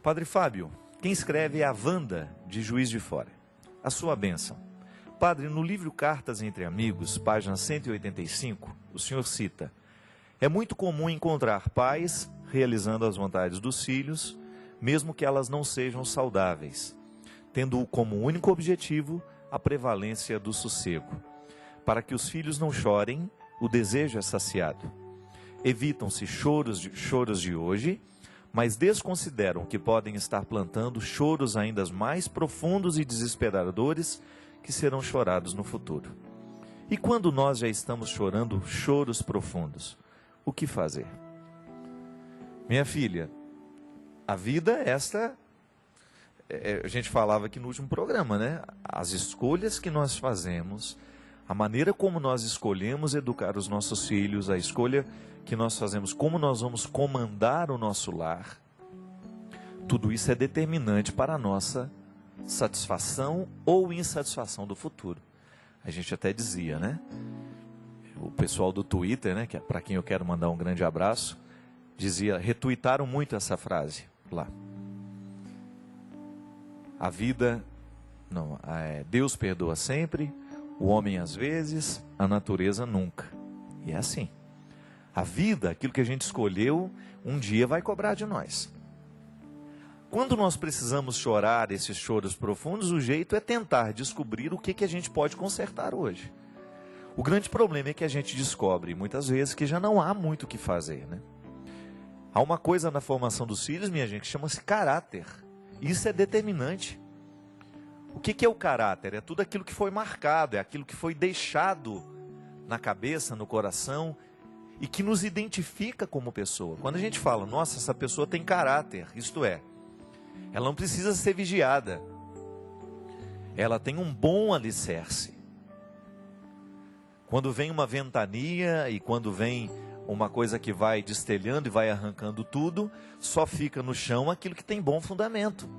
Padre Fábio, quem escreve é a Wanda, de Juiz de Fora. A sua bênção. Padre, no livro Cartas entre Amigos, página 185, o senhor cita: é muito comum encontrar pais realizando as vontades dos filhos, mesmo que elas não sejam saudáveis, tendo como único objetivo a prevalência do sossego. Para que os filhos não chorem, o desejo é saciado. Evitam-se choros de hoje, mas desconsideram que podem estar plantando choros ainda mais profundos e desesperadores que serão chorados no futuro. E quando nós já estamos chorando choros profundos, o que fazer? Minha filha, a vida é esta, a gente falava aqui no último programa, né? As escolhas que nós fazemos, a maneira como nós escolhemos educar os nossos filhos, a escolha que nós fazemos, como nós vamos comandar o nosso lar, tudo isso é determinante para a nossa satisfação ou insatisfação do futuro. A gente até dizia, né? O pessoal do Twitter, né, que é para quem eu quero mandar um grande abraço, dizia, retuitaram muito essa frase lá. A vida, não, Deus perdoa sempre, o homem às vezes, a natureza nunca. E é assim. A vida, aquilo que a gente escolheu, um dia vai cobrar de nós. Quando nós precisamos chorar esses choros profundos, o jeito é tentar descobrir o que a gente pode consertar hoje. O grande problema é que a gente descobre, muitas vezes, que já não há muito o que fazer, né? Há uma coisa na formação dos filhos, minha gente, que chama-se caráter. Isso é determinante. O que é o caráter? É tudo aquilo que foi marcado, é aquilo que foi deixado na cabeça, no coração, e que nos identifica como pessoa. Quando a gente fala, nossa, essa pessoa tem caráter, isto é, ela não precisa ser vigiada, ela tem um bom alicerce. Quando vem uma ventania e quando vem uma coisa que vai destelhando e vai arrancando tudo, só fica no chão aquilo que tem bom fundamento.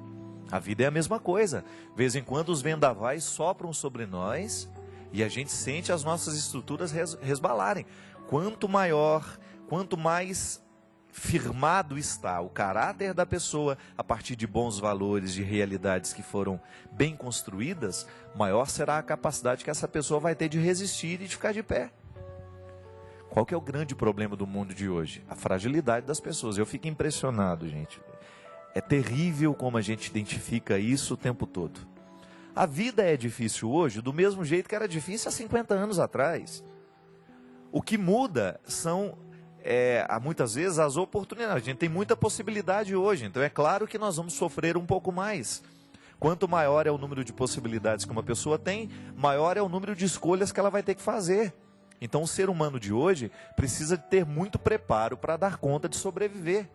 A vida é a mesma coisa. De vez em quando os vendavais sopram sobre nós e a gente sente as nossas estruturas resbalarem. Quanto maior, quanto mais firmado está o caráter da pessoa a partir de bons valores, de realidades que foram bem construídas, maior será a capacidade que essa pessoa vai ter de resistir e de ficar de pé. Qual que é o grande problema do mundo de hoje? A fragilidade das pessoas. Eu fico impressionado, gente. É terrível como a gente identifica isso o tempo todo. A vida é difícil hoje do mesmo jeito que era difícil há 50 anos atrás. O que muda são, muitas vezes, as oportunidades. A gente tem muita possibilidade hoje, então é claro que nós vamos sofrer um pouco mais. Quanto maior é o número de possibilidades que uma pessoa tem, maior é o número de escolhas que ela vai ter que fazer. Então o ser humano de hoje precisa ter muito preparo para dar conta de sobreviver.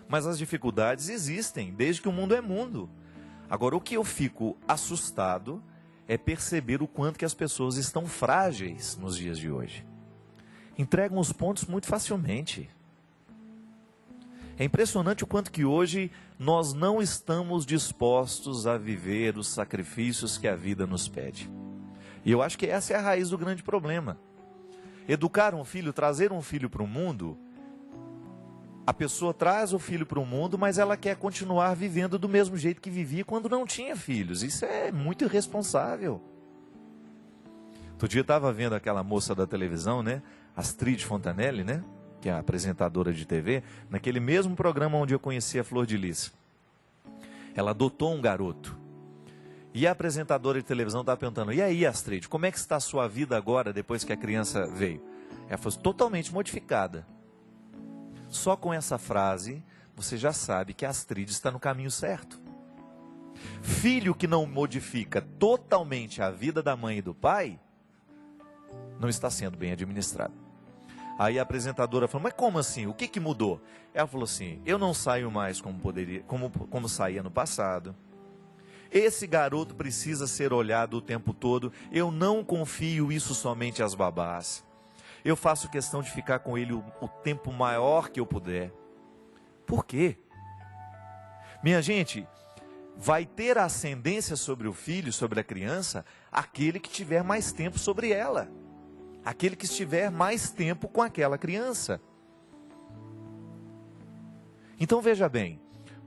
Mas as dificuldades existem, desde que o mundo é mundo. Agora, o que eu fico assustado é perceber o quanto que as pessoas estão frágeis nos dias de hoje. Entregam os pontos muito facilmente. É impressionante o quanto que hoje nós não estamos dispostos a viver os sacrifícios que a vida nos pede. E eu acho que essa é a raiz do grande problema. Educar um filho, trazer um filho para o mundo, a pessoa traz o filho para o mundo, mas ela quer continuar vivendo do mesmo jeito que vivia quando não tinha filhos. Isso é muito irresponsável. Outro dia eu estava vendo aquela moça da televisão, né? Astrid Fontanelli, né? Que é a apresentadora de TV, naquele mesmo programa onde eu conheci a Flor de Lis. Ela adotou um garoto. E a apresentadora de televisão estava perguntando, e aí, Astrid, como é que está a sua vida agora, depois que a criança veio? Ela falou, totalmente modificada. Só com essa frase, você já sabe que a Astrid está no caminho certo. Filho que não modifica totalmente a vida da mãe e do pai, não está sendo bem administrado. Aí a apresentadora falou, mas como assim? O que mudou? Ela falou assim, eu não saio mais como saía no passado. Esse garoto precisa ser olhado o tempo todo. Eu não confio isso somente às babás. Eu faço questão de ficar com ele o tempo maior que eu puder. Por quê? Minha gente, vai ter ascendência sobre o filho, sobre a criança, aquele que tiver mais tempo sobre ela. Aquele que estiver mais tempo com aquela criança. Então veja bem,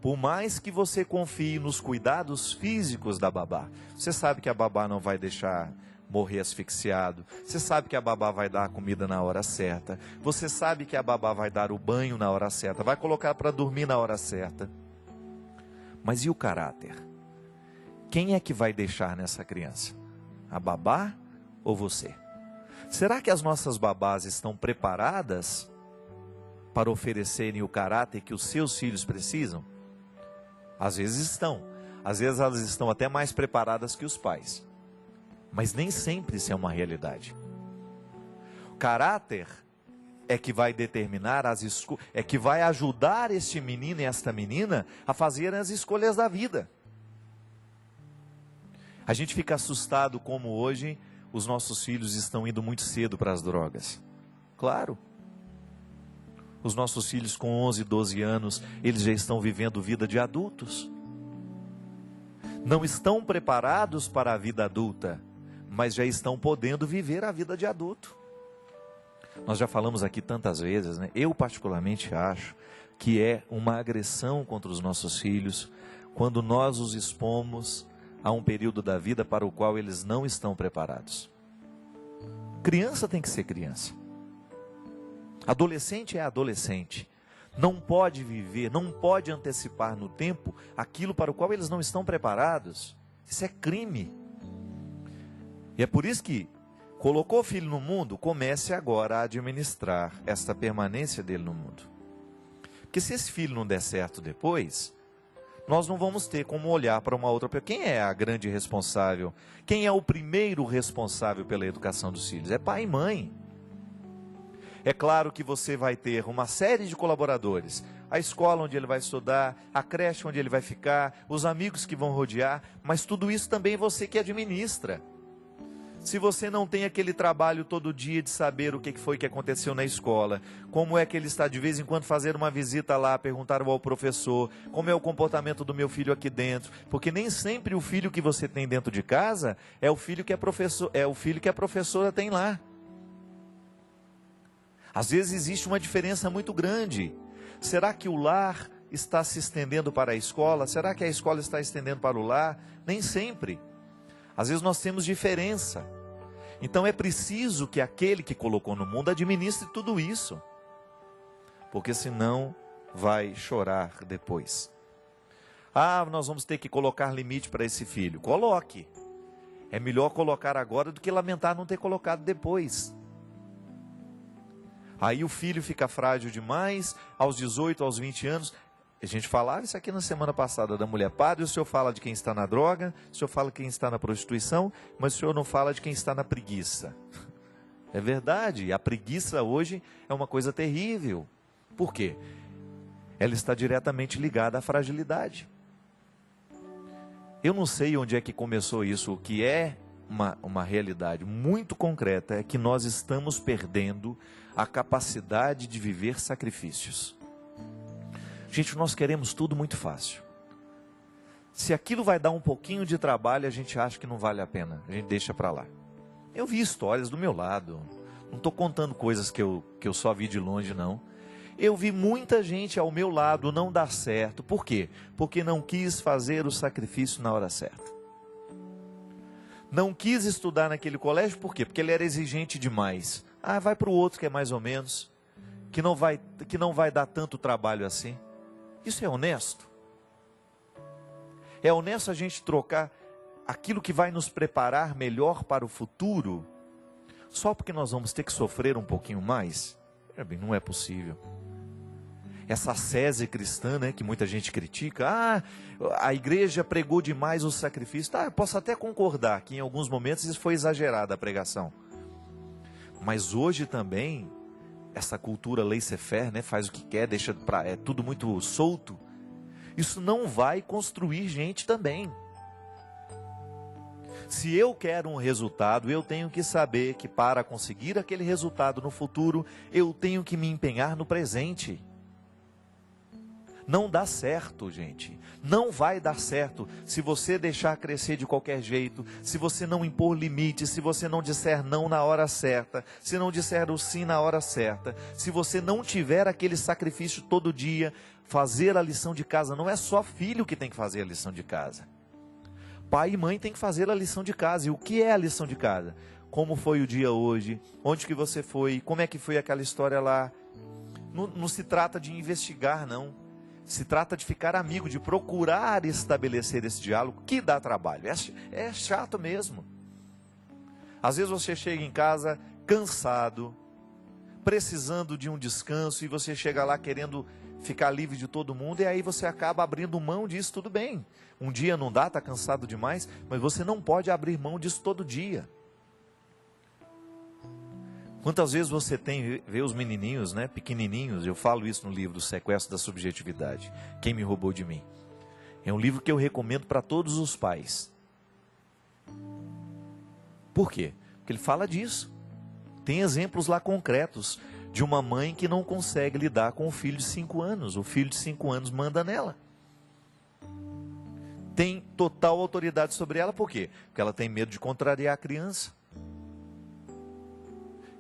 Por mais que você confie nos cuidados físicos da babá, você sabe que a babá não vai deixar morrer asfixiado, você sabe que a babá vai dar a comida na hora certa, você sabe que a babá vai dar o banho na hora certa, vai colocar para dormir na hora certa. Mas e o caráter? Quem é que vai deixar nessa criança? A babá ou você? Será que as nossas babás estão preparadas para oferecerem o caráter que os seus filhos precisam? Às vezes estão. Às vezes elas estão até mais preparadas que os pais. Mas nem sempre isso é uma realidade. O caráter é que vai determinar é que vai ajudar este menino e esta menina a fazerem as escolhas da vida. A gente fica assustado como hoje os nossos filhos estão indo muito cedo para as drogas. Claro. Os nossos filhos com 11, 12 anos, eles já estão vivendo vida de adultos. Não estão preparados para a vida adulta, mas já estão podendo viver a vida de adulto. Nós já falamos aqui tantas vezes, né? Eu particularmente acho que é uma agressão contra os nossos filhos quando nós os expomos a um período da vida para o qual eles não estão preparados. Criança tem que ser criança. Adolescente é adolescente. Não pode viver, não pode antecipar no tempo aquilo para o qual eles não estão preparados. Isso é crime. E é por isso que colocou o filho no mundo, comece agora a administrar esta permanência dele no mundo. Porque se esse filho não der certo depois, nós não vamos ter como olhar para uma outra pessoa. Quem é a grande responsável? Quem é o primeiro responsável pela educação dos filhos? É pai e mãe. É claro que você vai ter uma série de colaboradores. A escola onde ele vai estudar, a creche onde ele vai ficar, os amigos que vão rodear, mas tudo isso também você que administra. Se você não tem aquele trabalho todo dia de saber o que foi que aconteceu na escola, como é que ele está de vez em quando fazer uma visita lá, perguntar ao professor, como é o comportamento do meu filho aqui dentro, porque nem sempre o filho que você tem dentro de casa é o filho que a professora tem lá. Às vezes existe uma diferença muito grande. Será que o lar está se estendendo para a escola? Será que a escola está estendendo para o lar? Nem sempre. Às vezes nós temos diferença. Então é preciso que aquele que colocou no mundo administre tudo isso. Porque senão vai chorar depois. Ah, nós vamos ter que colocar limite para esse filho. Coloque. É melhor colocar agora do que lamentar não ter colocado depois. Aí o filho fica frágil demais, aos 18, aos 20 anos. A gente falava isso aqui na semana passada da mulher. Padre, o senhor fala de quem está na droga, o senhor fala de quem está na prostituição, mas o senhor não fala de quem está na preguiça. É verdade, a preguiça hoje é uma coisa terrível. Por quê? Ela está diretamente ligada à fragilidade. Eu não sei onde é que começou isso. O que é uma realidade muito concreta é que nós estamos perdendo a capacidade de viver sacrifícios. Gente, nós queremos tudo muito fácil. Se aquilo vai dar um pouquinho de trabalho, a gente acha que não vale a pena. A gente deixa para lá. Eu vi histórias do meu lado. Não estou contando coisas que eu só vi de longe, não. Eu vi muita gente ao meu lado não dar certo. Por quê? Porque não quis fazer o sacrifício na hora certa. Não quis estudar naquele colégio, por quê? Porque ele era exigente demais. Ah, vai para o outro que é mais ou menos, que não vai dar tanto trabalho assim. Isso é honesto? É honesto a gente trocar aquilo que vai nos preparar melhor para o futuro, só porque nós vamos ter que sofrer um pouquinho mais? Não é possível. Essa ascese cristã, né, que muita gente critica, a igreja pregou demais o sacrifício. Tá, eu posso até concordar que em alguns momentos isso foi exagerada a pregação. Mas hoje também, essa cultura laissez-faire, né, faz o que quer, é tudo muito solto. Isso não vai construir gente também. Se eu quero um resultado, eu tenho que saber que para conseguir aquele resultado no futuro, eu tenho que me empenhar no presente. Não dá certo, gente. Não vai dar certo se você deixar crescer de qualquer jeito, se você não impor limites, se você não disser não na hora certa, se não disser o sim na hora certa, se você não tiver aquele sacrifício todo dia, fazer a lição de casa. Não é só filho que tem que fazer a lição de casa. Pai e mãe tem que fazer a lição de casa. E o que é a lição de casa? Como foi o dia hoje? Onde que você foi? Como é que foi aquela história lá? Não se trata de investigar, não. Se trata de ficar amigo, de procurar estabelecer esse diálogo, que dá trabalho. É chato mesmo. Às vezes você chega em casa cansado, precisando de um descanso, e você chega lá querendo ficar livre de todo mundo, e aí você acaba abrindo mão disso. Tudo bem, um dia não dá, está cansado demais, mas você não pode abrir mão disso todo dia. Quantas vezes você vê os menininhos, né, pequenininhos, eu falo isso no livro do Sequestro da Subjetividade, Quem Me Roubou de Mim. É um livro que eu recomendo para todos os pais. Por quê? Porque ele fala disso. Tem exemplos lá concretos de uma mãe que não consegue lidar com o filho de 5 anos. O filho de 5 anos manda nela. Tem total autoridade sobre ela, por quê? Porque ela tem medo de contrariar a criança.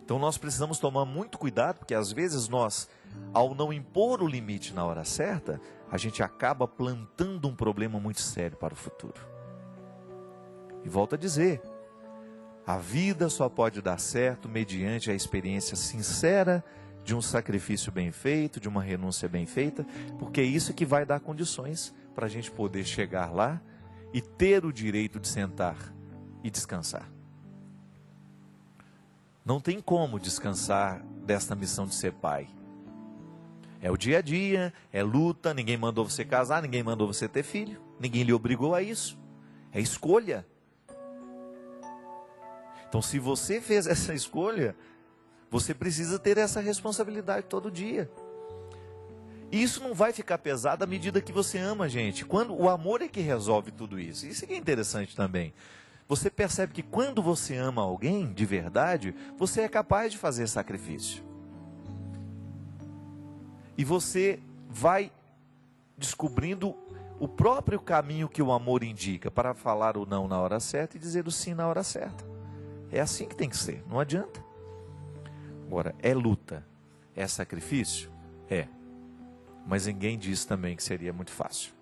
Então nós precisamos tomar muito cuidado, porque às vezes nós, ao não impor o limite na hora certa, a gente acaba plantando um problema muito sério para o futuro. E volto a dizer, a vida só pode dar certo mediante a experiência sincera de um sacrifício bem feito, de uma renúncia bem feita, porque é isso que vai dar condições para a gente poder chegar lá e ter o direito de sentar e descansar. Não tem como descansar desta missão de ser pai. É o dia a dia, é luta, ninguém mandou você casar, ninguém mandou você ter filho, ninguém lhe obrigou a isso. É escolha. Então, se você fez essa escolha, você precisa ter essa responsabilidade todo dia. E isso não vai ficar pesado à medida que você ama, gente. Quando o amor é que resolve tudo isso. Isso é interessante também. Você percebe que quando você ama alguém de verdade, você é capaz de fazer sacrifício. E você vai descobrindo o próprio caminho que o amor indica para falar o não na hora certa e dizer o sim na hora certa. É assim que tem que ser, não adianta. Agora, é luta, é sacrifício? É. Mas ninguém diz também que seria muito fácil.